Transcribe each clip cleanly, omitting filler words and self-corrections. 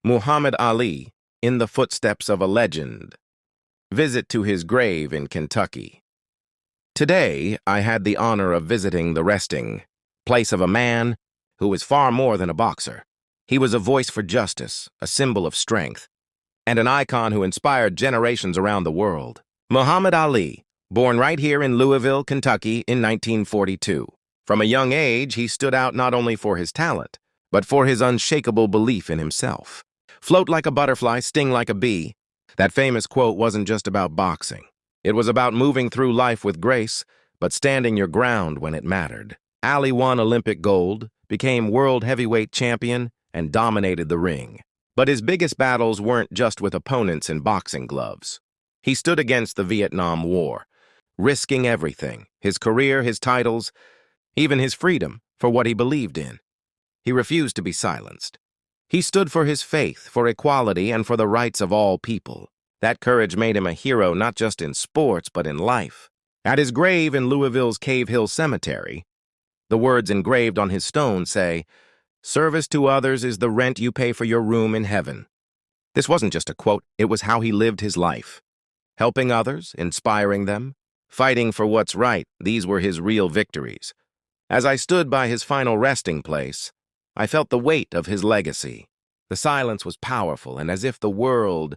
Muhammad Ali, in the footsteps of a legend. Visit to his grave in Kentucky. Today, I had the honor of visiting the resting place of a man who was far more than a boxer. He was a voice for justice, a symbol of strength, and an icon who inspired generations around the world. Muhammad Ali, born right here in Louisville, Kentucky in 1942. From a young age, he stood out not only for his talent, but for his unshakable belief in himself. Float like a butterfly, sting like a bee. That famous quote wasn't just about boxing. It was about moving through life with grace, but standing your ground when it mattered. Ali won Olympic gold, became world heavyweight champion, and dominated the ring. But his biggest battles weren't just with opponents in boxing gloves. He stood against the Vietnam War, risking everything, his career, his titles, even his freedom, for what he believed in. He refused to be silenced. He stood for his faith, for equality, and for the rights of all people. That courage made him a hero not just in sports, but in life. At his grave in Louisville's Cave Hill Cemetery, the words engraved on his stone say, "Service to others is the rent you pay for your room in heaven." This wasn't just a quote, it was how he lived his life. Helping others, inspiring them, fighting for what's right, these were his real victories. As I stood by his final resting place, I felt the weight of his legacy. The silence was powerful, and as if the world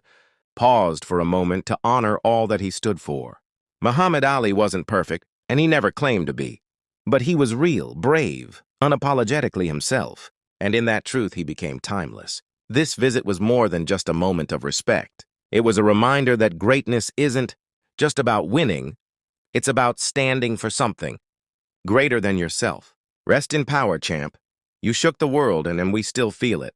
paused for a moment to honor all that he stood for. Muhammad Ali wasn't perfect, and he never claimed to be. But he was real, brave, unapologetically himself, and in that truth he became timeless. This visit was more than just a moment of respect. It was a reminder that greatness isn't just about winning, it's about standing for something greater than yourself. Rest in power, champ. You shook the world, and we still feel it.